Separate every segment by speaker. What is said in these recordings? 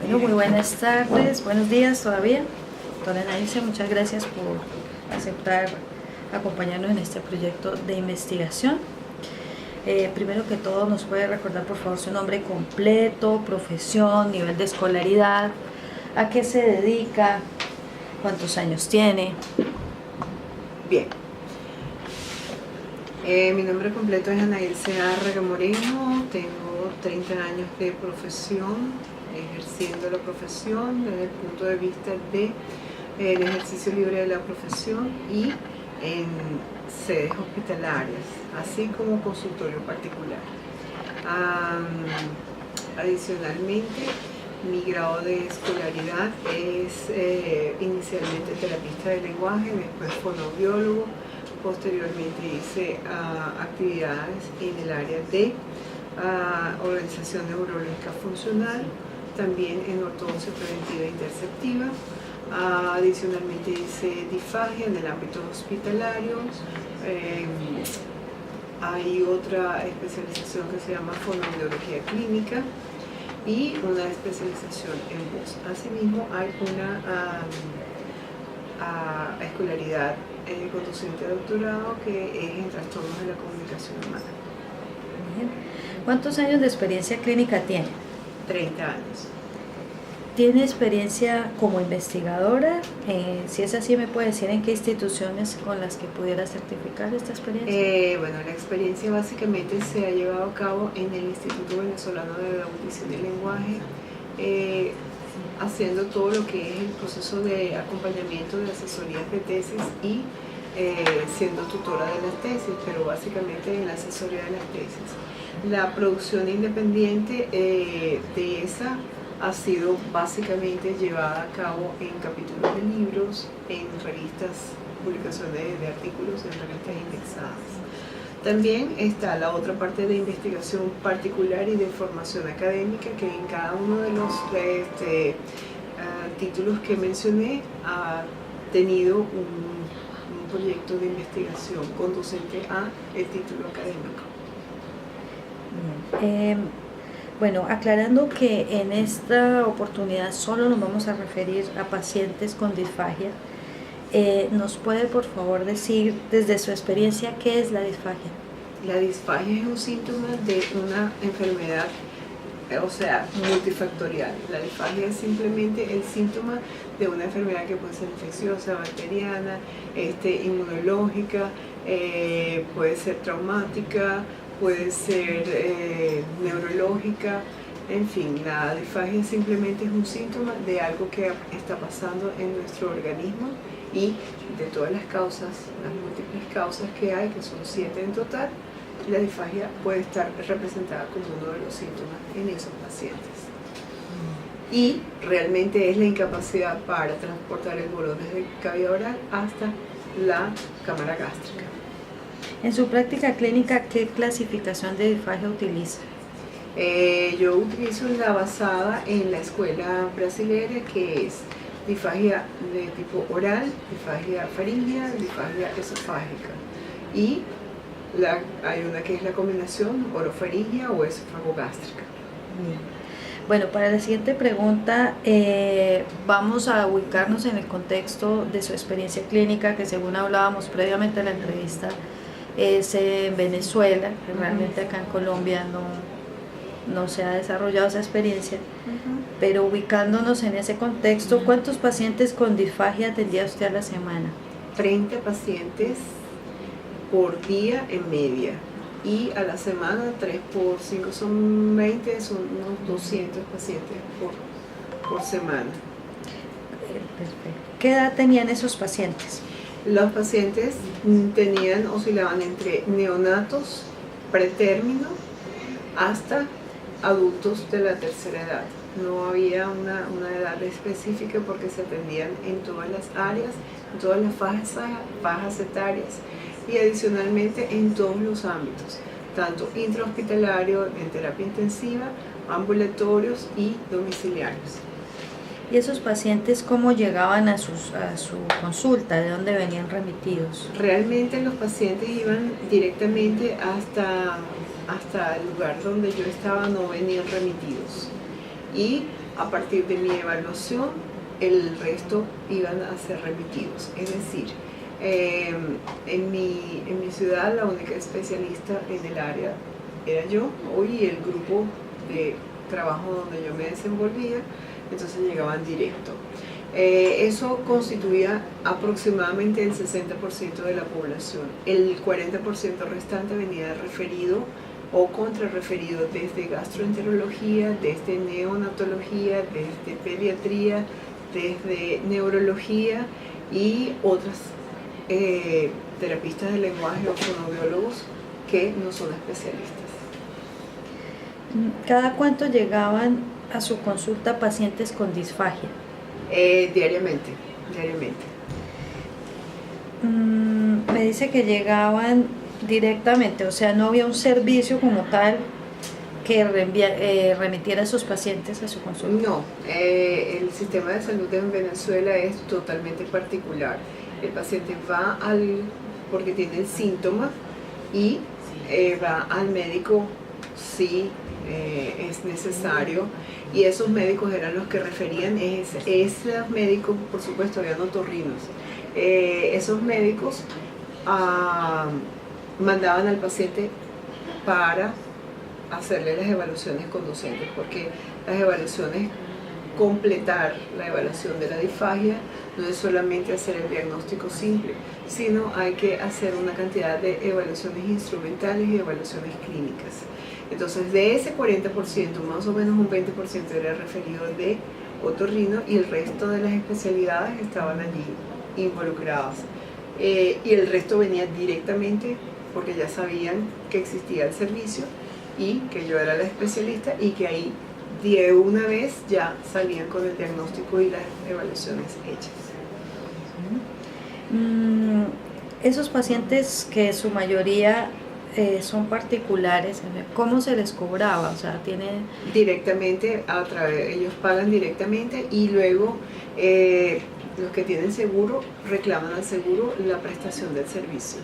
Speaker 1: Bueno, muy buenas tardes, buenos días todavía. Doctora Anaíse, muchas gracias por aceptar acompañarnos en este proyecto de investigación. Primero que todo, ¿nos puede recordar por favor su nombre completo, profesión, nivel de escolaridad, a qué se dedica, cuántos años tiene?
Speaker 2: Bien. Mi nombre completo es Anaíse Arrega Moreno, tengo 30 años de profesión, ejerciendo la profesión desde el punto de vista del ejercicio libre de la profesión y en sedes hospitalarias, así como consultorio particular. Adicionalmente, mi grado de escolaridad es inicialmente terapista de lenguaje, después fonoaudiólogo. Posteriormente hice actividades en el área de organización neurológica funcional, también en ortodoncia preventiva e interceptiva. Adicionalmente hice disfagia en el ámbito hospitalario. Hay otra especialización que se llama fonoaudiología clínica y una especialización en voz. Asimismo, hay una escolaridad con docente de doctorado que es en trastornos de la comunicación humana.
Speaker 1: Bien. ¿Cuántos años de experiencia clínica tiene?
Speaker 2: 30 años.
Speaker 1: ¿Tiene experiencia como investigadora? Si es así, ¿me puede decir en qué instituciones con las que pudiera certificar esta experiencia?
Speaker 2: Bueno, la experiencia básicamente se ha llevado a cabo en el Instituto Venezolano de Audición y Lenguaje, haciendo todo lo que es el proceso de acompañamiento de asesorías de tesis y siendo tutora de las tesis, pero básicamente en la asesoría de las tesis. La producción independiente de esa ha sido básicamente llevada a cabo en capítulos de libros, en revistas, publicaciones de artículos, en revistas indexadas. También está la otra parte de investigación particular y de formación académica, que en cada uno de los títulos que mencioné ha tenido un proyecto de investigación conducente a el título académico.
Speaker 1: Bien. Bueno, aclarando que en esta oportunidad solo nos vamos a referir a pacientes con disfagia, ¿nos puede por favor decir desde su experiencia qué es la disfagia?
Speaker 2: La disfagia es un síntoma de una enfermedad, o sea, multifactorial. La disfagia es simplemente el síntoma de una enfermedad que puede ser infecciosa, bacteriana, inmunológica, puede ser traumática, puede ser neurológica. En fin, la disfagia simplemente es un síntoma de algo que está pasando en nuestro organismo y de todas las causas, las múltiples causas que hay, que son 7 en total, la disfagia puede estar representada como uno de los síntomas en esos pacientes. Y realmente es la incapacidad para transportar el bolón desde el cavidad oral hasta la cámara gástrica.
Speaker 1: En su práctica clínica, ¿qué clasificación de disfagia utiliza?
Speaker 2: Yo utilizo la basada en la escuela brasilera, que es disfagia de tipo oral, disfagia faríngea, disfagia esofágica. Y hay una que es la combinación orofaringia o esofagogástrica.
Speaker 1: Bien. Bueno, para la siguiente pregunta vamos a ubicarnos en el contexto de su experiencia clínica, que según hablábamos previamente en la entrevista es en Venezuela, que realmente acá en Colombia no se ha desarrollado esa experiencia, pero ubicándonos en ese contexto, ¿cuántos pacientes con disfagia atendía usted a la semana?
Speaker 2: 30 pacientes por día en media, y a la semana 3 por 5 son 20, son unos 200 pacientes por semana.
Speaker 1: Perfecto. ¿Qué edad tenían esos pacientes?
Speaker 2: Los pacientes oscilaban entre neonatos, pretérmino, hasta adultos de la tercera edad. No había una edad específica porque se atendían en todas las áreas, en todas las fajas etarias y adicionalmente en todos los ámbitos, tanto intrahospitalario, en terapia intensiva, ambulatorios y domiciliarios.
Speaker 1: ¿Y esos pacientes cómo llegaban a su consulta? ¿De dónde venían remitidos?
Speaker 2: Realmente los pacientes iban directamente hasta el lugar donde yo estaba, no venían remitidos. Y a partir de mi evaluación, el resto iban a ser remitidos. Es decir, en mi ciudad la única especialista en el área era yo, hoy el grupo de trabajo donde yo me desenvolvía, entonces llegaban directo. Eso constituía aproximadamente el 60% de la población. El 40% restante venía referido o contrarreferido desde gastroenterología, desde neonatología, desde pediatría, desde neurología y otras terapistas de lenguaje o fonoaudiólogos que no son especialistas.
Speaker 1: ¿Cada cuánto llegaban a su consulta pacientes con disfagia?
Speaker 2: Diariamente.
Speaker 1: Me dice que llegaban directamente, o sea, no había un servicio como tal que remitiera a sus pacientes a su consulta.
Speaker 2: No, el sistema de salud en Venezuela es totalmente particular. El paciente va porque tiene el síntoma y va al médico si es necesario, y esos médicos eran los que referían. Esos médicos, por supuesto, habían otorrinos. Esos médicos mandaban al paciente para hacerle las evaluaciones conducentes, porque las evaluaciones, completar la evaluación de la disfagia no es solamente hacer el diagnóstico simple, sino hay que hacer una cantidad de evaluaciones instrumentales y evaluaciones clínicas. Entonces, de ese 40%, más o menos un 20% era referido de otorrino, y el resto de las especialidades estaban allí involucradas. Y el resto venía directamente porque ya sabían que existía el servicio y que yo era la especialista, y que ahí de una vez ya salían con el diagnóstico y las evaluaciones hechas.
Speaker 1: Esos pacientes, que su mayoría son particulares, ¿cómo se les cobraba? O sea,
Speaker 2: directamente ellos pagan directamente, y luego los que tienen seguro reclaman al seguro la prestación del servicio.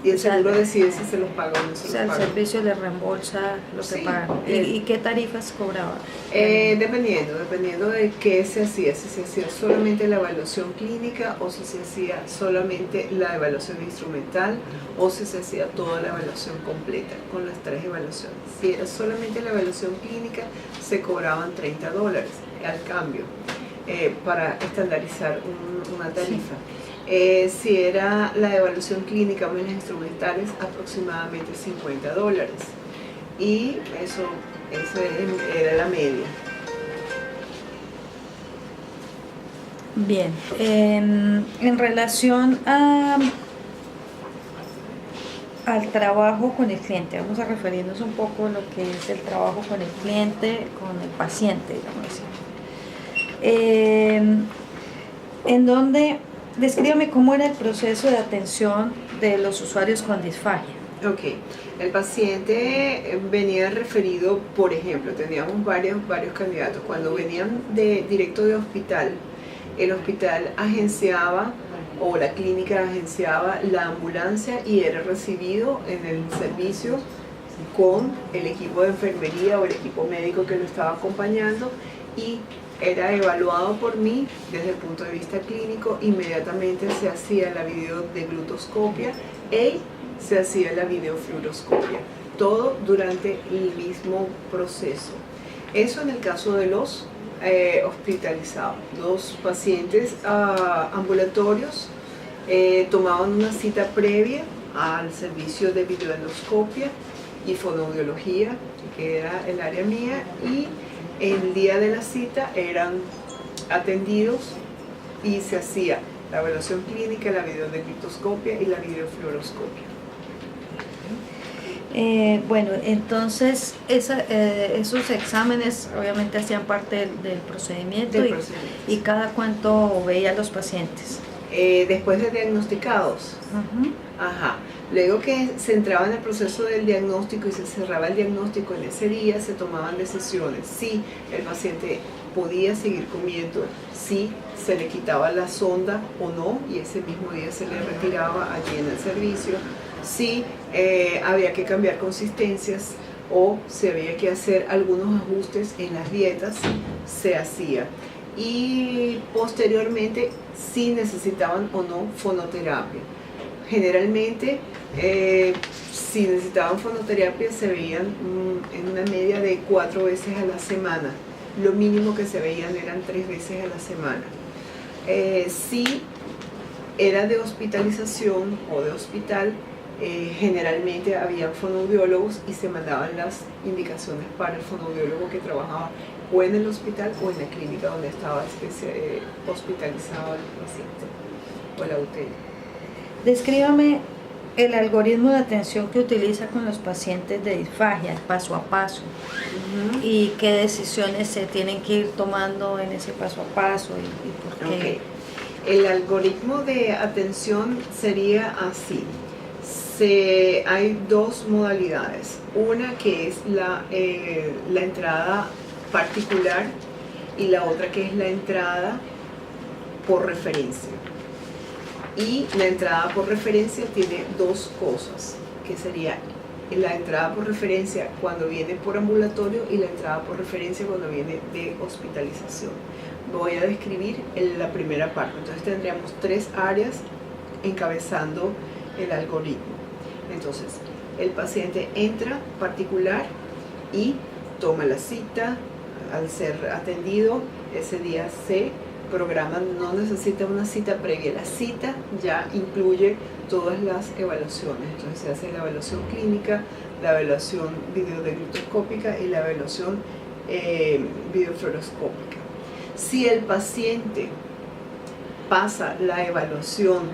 Speaker 2: Y el seguro decide si se los paga o no se los paga.
Speaker 1: O sea, el servicio le reembolsa lo que pagan. ¿Y qué tarifas cobraba?
Speaker 2: Dependiendo de qué se hacía, si se hacía solamente la evaluación clínica, o si se hacía solamente la evaluación instrumental, o si se hacía toda la evaluación completa con las 3 evaluaciones. Si era solamente la evaluación clínica, se cobraban $30 al cambio para estandarizar una tarifa. Si era la evaluación clínica o las instrumentales, aproximadamente $50. Y eso era la media.
Speaker 1: Bien, en relación al trabajo con el cliente, vamos a referirnos un poco a lo que es el trabajo con el cliente, con el paciente, digamos así. En donde, descríbame cómo era el proceso de atención de los usuarios con disfagia.
Speaker 2: Ok, el paciente venía referido, por ejemplo, teníamos varios candidatos. Cuando venían directo de hospital, el hospital agenciaba, o la clínica agenciaba la ambulancia, y era recibido en el servicio con el equipo de enfermería o el equipo médico que lo estaba acompañando, y era evaluado por mí desde el punto de vista clínico. Inmediatamente se hacía la videodeglutoscopia se hacía la videofluoroscopia, todo durante el mismo proceso. Eso en el caso de los hospitalizados. Los pacientes ambulatorios tomaban una cita previa al servicio de videoendoscopia y fonoaudiología, que era el área mía, y el día de la cita eran atendidos y se hacía la evaluación clínica, la videodeglutoscopia y la videofluoroscopia.
Speaker 1: Bueno, entonces esos exámenes obviamente hacían parte del procedimiento, y cada cuánto veía a los pacientes.
Speaker 2: Después de diagnosticados. Ajá. Luego que se entraba en el proceso del diagnóstico y se cerraba el diagnóstico, en ese día se tomaban decisiones si el paciente podía seguir comiendo, si se le quitaba la sonda o no, y ese mismo día se le retiraba allí en el servicio, si había que cambiar consistencias o si había que hacer algunos ajustes en las dietas se hacía. Y posteriormente si necesitaban o no fonoterapia. Generalmente si necesitaban fonoterapia se veían en una media de 4 veces a la semana. Lo mínimo que se veían eran 3 veces a la semana. Si era de hospitalización o de hospital, generalmente había fonoaudiólogos y se mandaban las indicaciones para el fonoaudiólogo que trabajaba o en el hospital o en la clínica donde estaba hospitalizado el paciente o la UTI.
Speaker 1: Descríbame el algoritmo de atención que utiliza con los pacientes de disfagia, paso a paso, y qué decisiones se tienen que ir tomando en ese paso a paso y por qué.
Speaker 2: Okay. El algoritmo de atención sería así. Hay 2 modalidades. Una que es la entrada particular y la otra que es la entrada por referencia. Y la entrada por referencia tiene 2 cosas, que sería la entrada por referencia cuando viene por ambulatorio y la entrada por referencia cuando viene de hospitalización. Voy a describir la primera parte. Entonces tendríamos 3 áreas encabezando el algoritmo. Entonces, el paciente entra particular y toma la cita. Al ser atendido, ese día se programa, no necesita una cita previa. La cita ya incluye todas las evaluaciones. Entonces se hace la evaluación clínica, la evaluación videodeglucoscópica y la evaluación videofluoroscópica. Si el paciente pasa la evaluación